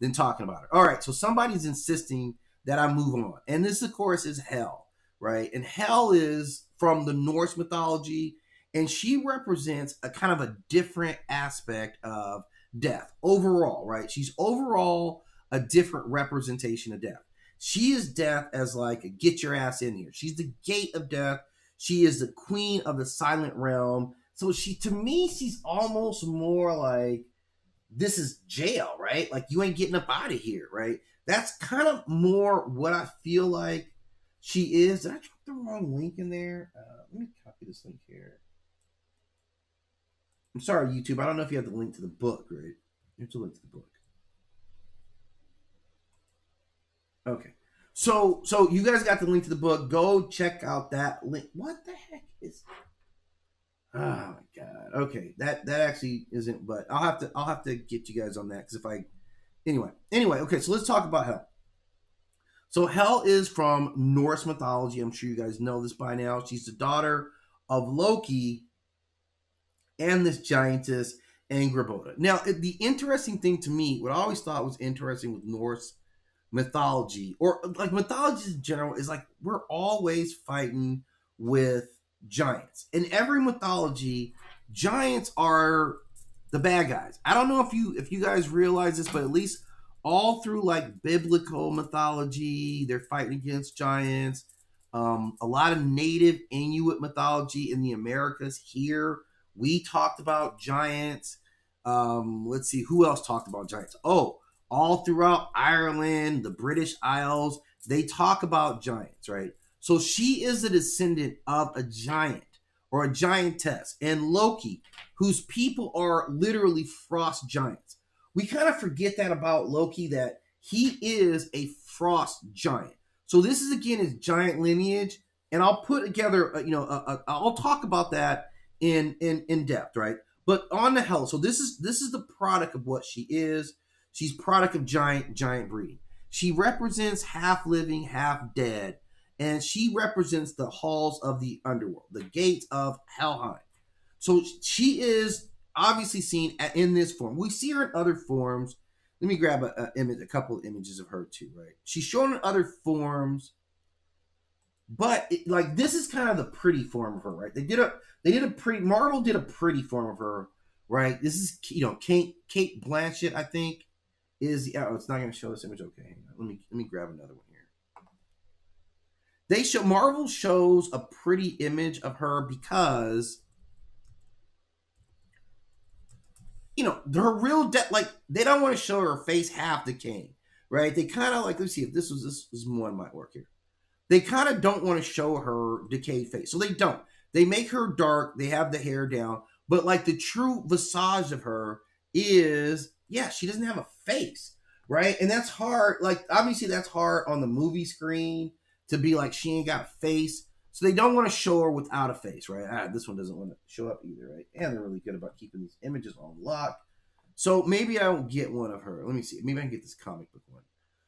than talking about her. All right, so somebody's insisting that I move on. And this, of course, is Hel, right? And Hel is from the Norse mythology, and she represents a kind of a different aspect of death overall, right? She's overall a different representation of death. She is death as like a get your ass in here. She's the gate of death. She is the queen of the silent realm. So she, to me, she's almost more like, this is jail, right? Like you ain't getting up out of here, right? That's kind of more what I feel like she is. Did I drop the wrong link in there? Let me copy this link here. I'm sorry, YouTube. I don't know if you have the link to the book, right? Here's the link to the book. Okay. So you guys got the link to the book. Go check out that link. What the heck is? Oh my god. Okay, that actually isn't. But I'll have to get you guys on that because if I anyway. Okay, so let's talk about Hel. So Hel is from Norse mythology. I'm sure you guys know this by now. She's the daughter of Loki and this giantess Angrboda. Now, the interesting thing to me, what I always thought was interesting with Norse mythology, or like mythology in general, is like we're always fighting with giants. In every mythology, giants are the bad guys. I don't know if you guys realize this, but at least all through like biblical mythology, they're fighting against giants. A lot of native Inuit mythology in the Americas here, we talked about giants. Let's see, who else talked about giants? Oh, all throughout Ireland, the British Isles, they talk about giants, right? So she is a descendant of a giant or a giantess, and Loki, whose people are literally frost giants. We kind of forget that about Loki, that he is a frost giant. So this is again his giant lineage, and I'll put together, I'll talk about that in depth, right? But on the Hel, so this is the product of what she is. She's product of giant breeding. She represents half living, half dead, and she represents the halls of the underworld, the gates of Helheim. So she is obviously seen in this form. We see her in other forms. Let me grab a couple of images of her too, right? She's shown in other forms, but like this is kind of the pretty form of her, right? Marvel did a pretty form of her, right? This is Kate Blanchett, I think, is it's not going to show this image. Okay, hang on. Let me grab another one here. Marvel shows a pretty image of her because her real like they don't want to show her face half decaying, right? They kind of like, let's see if this one might work here. They kind of don't want to show her decayed face, so they don't. They make her dark. They have the hair down, but like the true visage of her is, she doesn't have a face, right? And that's hard. Like obviously that's hard on the movie screen to be like she ain't got a face. So they don't want to show her without a face, right? This one doesn't want to show up either, right? And they're really good about keeping these images on lock. So maybe I will get one of her. Let me see. Maybe I can get this comic book one.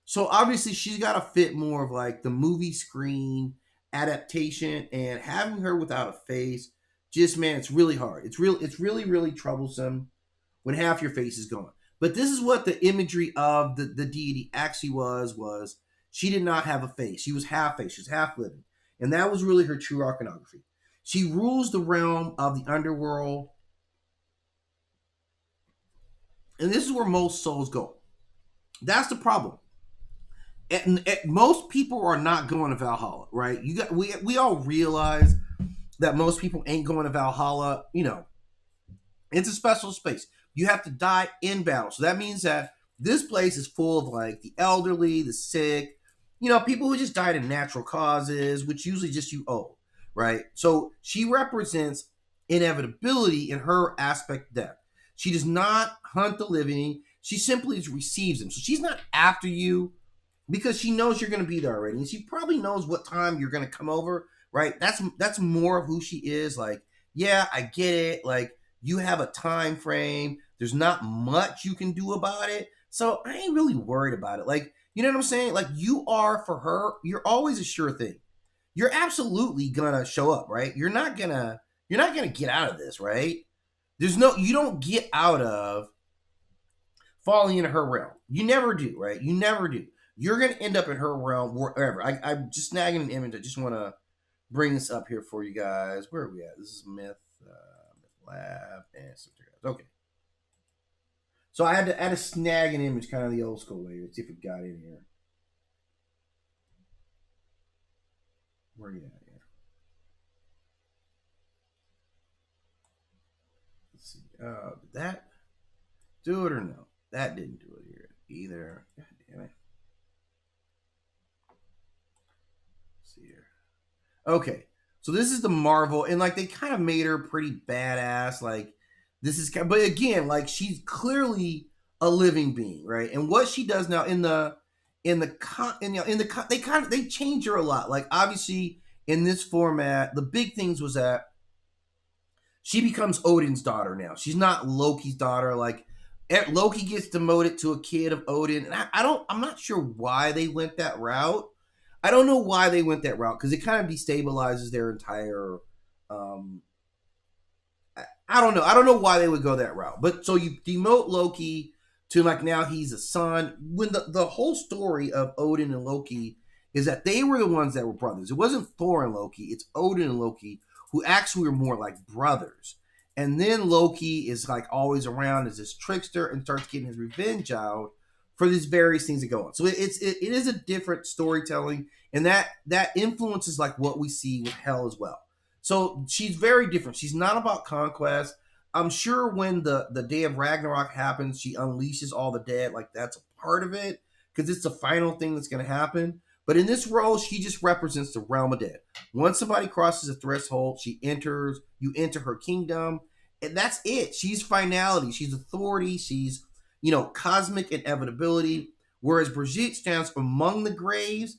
So obviously she's got to fit more of like the movie screen adaptation, and having her without a face, just, man, it's really hard. It's really, really troublesome when half your face is gone. But this is what the imagery of the deity actually was she did not have a face. She was half face. She was half living. And that was really her true iconography. She rules the realm of the underworld. And this is where most souls go. That's the problem. Most people are not going to Valhalla, right? We all realize that most people ain't going to Valhalla. It's a special space. You have to die in battle. So that means that this place is full of like the elderly, the sick, people who just died of natural causes, which usually just you owe, right? So she represents inevitability in her aspect of death. She does not hunt the living. She simply receives them. So she's not after you because she knows you're going to be there already. And she probably knows what time you're going to come over, right? That's more of who she is. Like, yeah, I get it. Like, you have a time frame. There's not much you can do about it. So I ain't really worried about it. Like, you know what I'm saying? Like, you are, for her, you're always a sure thing. You're absolutely gonna show up, right? You're not gonna get out of this, right? You don't get out of falling into her realm. You never do, right? You never do. You're going to end up in her realm wherever. I'm just snagging an image. I just want to bring this up here for you guys. Where are we at? This is MythLab and okay. So I had to snag an image, kind of the old school way. Let's see if it got in here. Where are you at here? Let's see. Did that do it or no? That didn't do it here either. God damn it. Let's see here. Okay. So this is the Marvel, and like they kind of made her pretty badass. Like this is, but again, like she's clearly a living being, right? And what she does now they change her a lot. Like obviously in this format, the big things was that she becomes Odin's daughter now. She's not Loki's daughter. Like Loki gets demoted to a kid of Odin, and I'm not sure why they went that route. I don't know why they went that route because it kind of destabilizes their entire. I don't know. I don't know why they would go that route. But so you demote Loki to like now he's a son. When the whole story of Odin and Loki is that they were the ones that were brothers. It wasn't Thor and Loki. It's Odin and Loki who actually were more like brothers. And then Loki is like always around as this trickster and starts getting his revenge out for these various things that go on. So it is a different storytelling, and that influences like what we see with Hel as well. So she's very different. She's not about conquest. I'm sure when the day of Ragnarok happens, she unleashes all the dead. Like that's a part of it because it's the final thing that's going to happen. But in this role, she just represents the realm of dead. Once somebody crosses a threshold, you enter her kingdom, and that's it. She's finality. She's authority. She's, cosmic inevitability. Whereas Brigitte stands among the graves,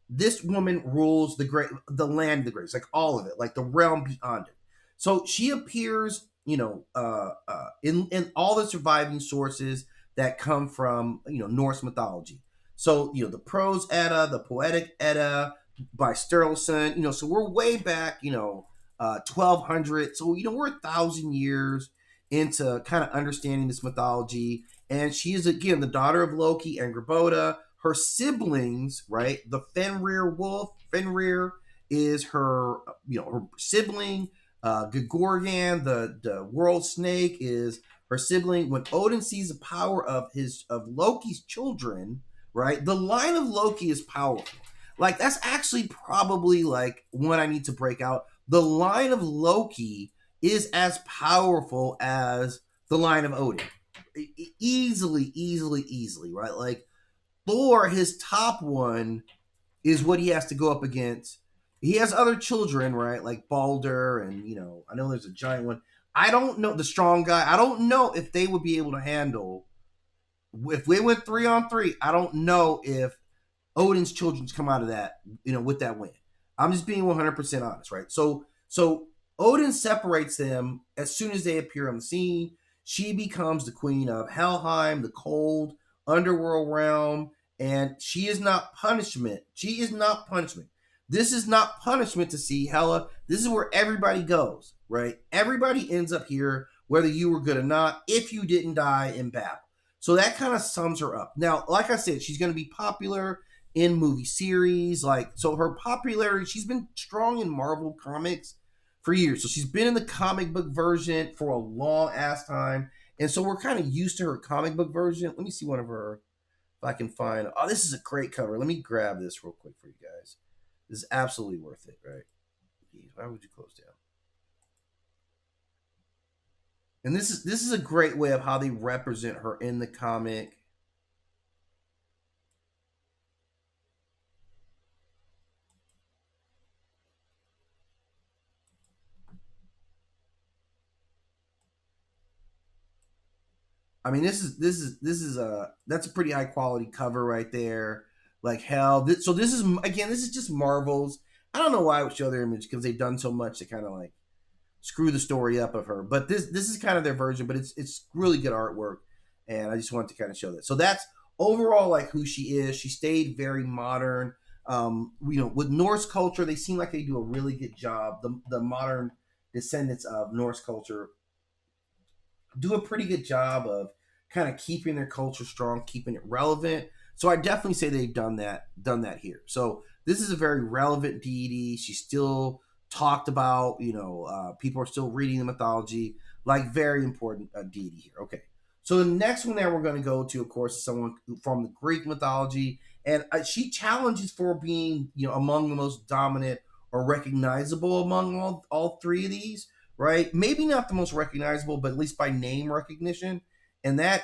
this woman rules the land of the graves, like all of it, like the realm beyond it. So she appears, in all the surviving sources that come from, Norse mythology. So, the Prose Edda, the Poetic Edda by Sturluson, so we're way back, 1200. So, we're 1,000 years into kind of understanding this mythology. And she is, again, the daughter of Loki and Grboda. Her siblings, right? The Fenrir wolf. Fenrir is her, her sibling. Gegorgan, the world snake, is her sibling. When Odin sees the power of Loki's children, right? The line of Loki is powerful. Like that's actually probably like what I need to break out. The line of Loki is as powerful as the line of Odin. Easily, right? Like Thor, his top one is what he has to go up against. He has other children, right? Like Balder, and I know there's a giant one. I don't know the strong guy. I don't know if they would be able to handle. If we went 3-on-3, I don't know if Odin's children's come out of that, with that win. I'm just being 100% honest, right? So Odin separates them as soon as they appear on the scene. She becomes the queen of Helheim, the cold underworld realm, and she is not punishment. She is not punishment. This is not punishment to see Hela. This is where everybody goes, right? Everybody ends up here, whether you were good or not, if you didn't die in battle. So that kind of sums her up. Now, like I said, she's going to be popular in movie series. So her popularity, she's been strong in Marvel comics for years. So she's been in the comic book version for a long ass time. And so we're kind of used to her comic book version. Let me see one of her, if I can find. Oh, this is a great cover. Let me grab this real quick for you guys. This is absolutely worth it, right? Why would you close down? And this is a great way of how they represent her in the comic. I mean, this is that's a pretty high quality cover right there. Like hell. So this is just Marvel's. I don't know why I would show their image because they've done so much to kind of like screw the story up of her. But this is kind of their version, but it's really good artwork, and I just wanted to kind of show that. So that's overall like who she is. She stayed very modern. With Norse culture, they seem like they do a really good job. The modern descendants of Norse culture do a pretty good job of kind of keeping their culture strong, keeping it relevant. So I definitely say they've done that here. So this is a very relevant deity. She's still talked about. People are still reading the mythology, like very important deity here. Okay. So the next one that we're going to go to, of course, is someone from the Greek mythology, and she challenges for being, among the most dominant or recognizable among all three of these, right? Maybe not the most recognizable, but at least by name recognition, and that